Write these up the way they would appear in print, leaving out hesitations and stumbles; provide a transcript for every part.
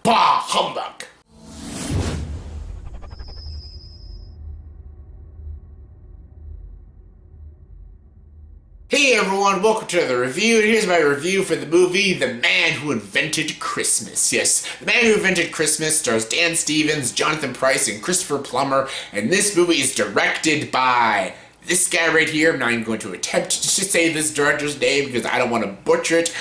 Bah humbug! Hey everyone, welcome to the review, and here's my review for the movie The Man Who Invented Christmas. Yes, The Man Who Invented Christmas stars Dan Stevens, Jonathan Pryce, and Christopher Plummer, and this movie is directed by this guy right here. I'm not even going to attempt to say this director's name because I don't want to butcher it.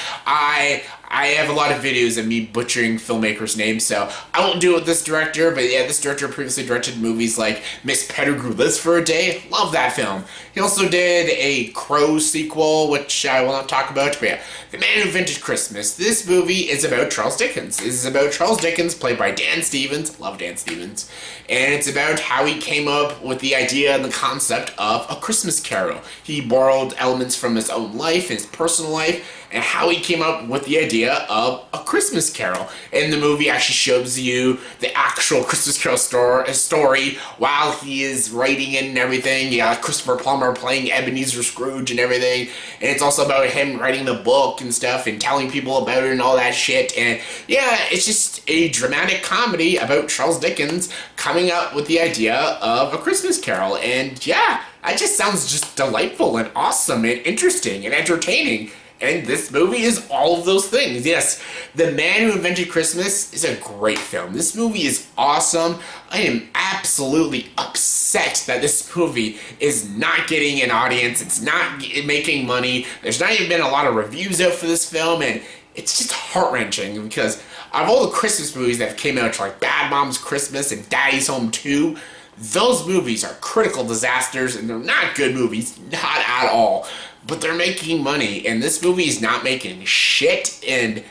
I have a lot of videos of me butchering filmmakers' names, so I won't do it with this director, but yeah, this director previously directed movies like Miss Pettigrew Lives for a Day. Love that film. He also did a Crow sequel, which I will not talk about, but yeah, The Man Who Invented Christmas. This movie is about Charles Dickens. This is about Charles Dickens, played by Dan Stevens. Love Dan Stevens. And it's about how he came up with the idea and the concept of A Christmas Carol. He borrowed elements from his own life, his personal life, and how he came up with the idea of A Christmas Carol. And the movie actually shows you the actual Christmas Carol story while he is writing it and everything. Yeah, Christopher Plummer playing Ebenezer Scrooge and everything. And it's also about him writing the book and stuff and telling people about it and all that shit. And yeah, it's just a dramatic comedy about Charles Dickens coming up with the idea of A Christmas Carol. And yeah, that just sounds just delightful and awesome and interesting and entertaining. And this movie is all of those things. Yes, The Man Who Invented Christmas is a great film. This movie is awesome. I am absolutely upset that this movie is not getting an audience. It's not making money. There's not even been a lot of reviews out for this film, and it's just heart-wrenching because of all the Christmas movies that came out, like Bad Moms Christmas and Daddy's Home 2, those movies are critical disasters, and they're not good movies, not at all. But they're making money, and this movie is not making shit, and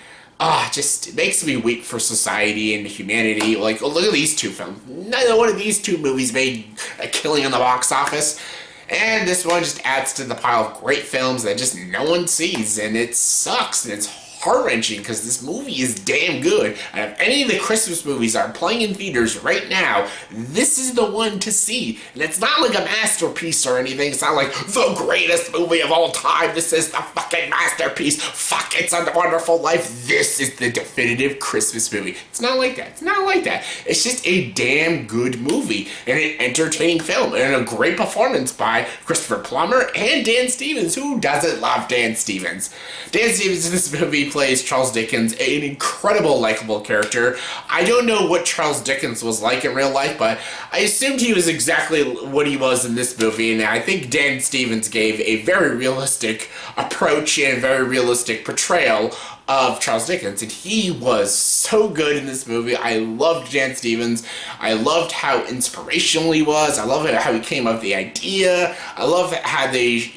just it makes me weak for society and humanity. Like, look at these two films. Neither one of these two movies made a killing on the box office, and this one just adds to the pile of great films that just no one sees, and it sucks, and it's heart-wrenching because this movie is damn good. And if any of the Christmas movies are playing in theaters right now, this is the one to see. And it's not like a masterpiece or anything. It's not like the greatest movie of all time. This is the fucking masterpiece. Fuck, It's a Wonderful Life. This is the definitive Christmas movie. It's not like that. It's not like that. It's just a damn good movie and an entertaining film and a great performance by Christopher Plummer and Dan Stevens. Who doesn't love Dan Stevens? Dan Stevens in this movie plays Charles Dickens, an incredible, likable character. I don't know what Charles Dickens was like in real life, but I assumed he was exactly what he was in this movie, and I think Dan Stevens gave a very realistic approach and a very realistic portrayal of Charles Dickens, and he was so good in this movie. I loved Dan Stevens. I loved how inspirational he was. I love how he came up with the idea. I love how they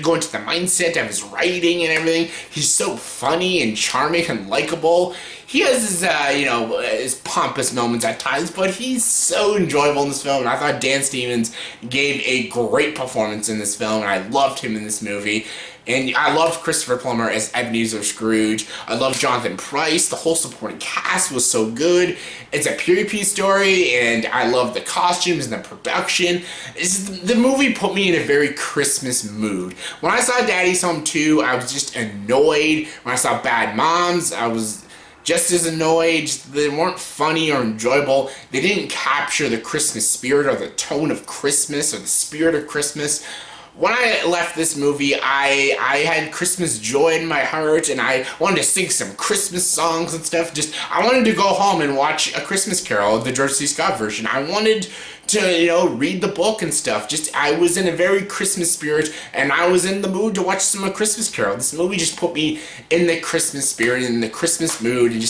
go into the mindset of his writing and everything. He's so funny and charming and likable. He has his, his pompous moments at times, but he's so enjoyable in this film, and I thought Dan Stevens gave a great performance in this film, and I loved him in this movie. And I loved Christopher Plummer as Ebenezer Scrooge. I loved Jonathan Pryce. The whole supporting cast was so good. It's a period piece story, and I love the costumes and the production. The movie put me in a very Christmas mood. When I saw Daddy's Home 2, I was just annoyed. When I saw Bad Moms, I was just as annoyed. They weren't funny or enjoyable. They didn't capture the Christmas spirit or the tone of Christmas or the spirit of Christmas. When I left this movie, I had Christmas joy in my heart, and I wanted to sing some Christmas songs and stuff. I wanted to go home and watch A Christmas Carol, the George C. Scott version. I wanted to, read the book and stuff. I was in a very Christmas spirit, and I was in the mood to watch some A Christmas Carol. This movie just put me in the Christmas spirit, in the Christmas mood, and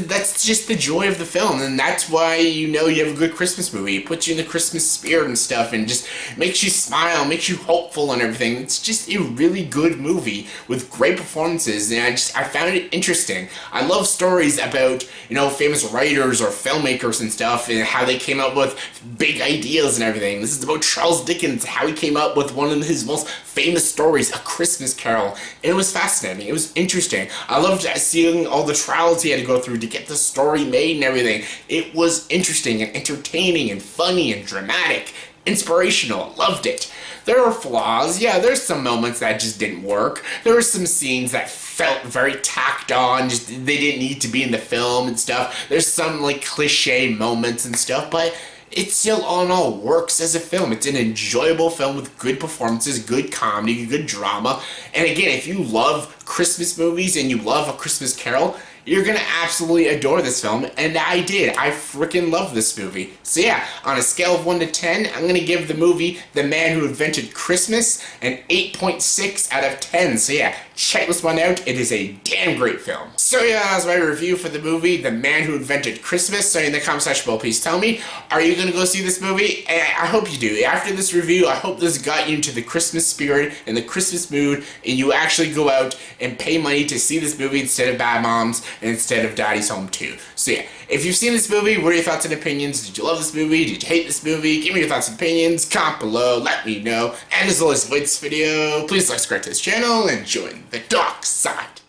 that's just the joy of the film, and that's why you have a good Christmas movie. It puts you in the Christmas spirit and stuff, and just makes you smile, makes you hopeful and everything. It's just a really good movie with great performances, and I found it interesting. I love stories about, famous writers or filmmakers and stuff, and how they came up with big ideas and everything. This is about Charles Dickens, how he came up with one of his most famous stories, A Christmas Carol. And it was fascinating. It was interesting. I loved seeing all the trials he had to go through to get the story made and everything. It was interesting and entertaining and funny and dramatic, inspirational. Loved it. There were flaws. Yeah, there's some moments that just didn't work. There were some scenes that felt very tacked on. Just they didn't need to be in the film and stuff. There's some like cliche moments and stuff, but it still all in all works as a film. It's an enjoyable film with good performances, good comedy, good drama. And again, if you love Christmas movies and you love A Christmas Carol, you're gonna absolutely adore this film, and I did. I freaking love this movie. So yeah, on a scale of 1 to 10, I'm gonna give the movie The Man Who Invented Christmas an 8.6 out of 10. So yeah, check this one out. It is a damn great film. So yeah, that's my review for the movie The Man Who Invented Christmas. So in the comment section below, please tell me, are you gonna go see this movie? I hope you do. After this review, I hope this got you into the Christmas spirit and the Christmas mood, and you actually go out and pay money to see this movie instead of Bad Moms and instead of Daddy's Home 2. So yeah, if you've seen this movie, what are your thoughts and opinions? Did you love this movie? Did you hate this movie? Give me your thoughts and opinions. Comment below, let me know. And as always, if you like this video, please subscribe to this channel and join the dark side.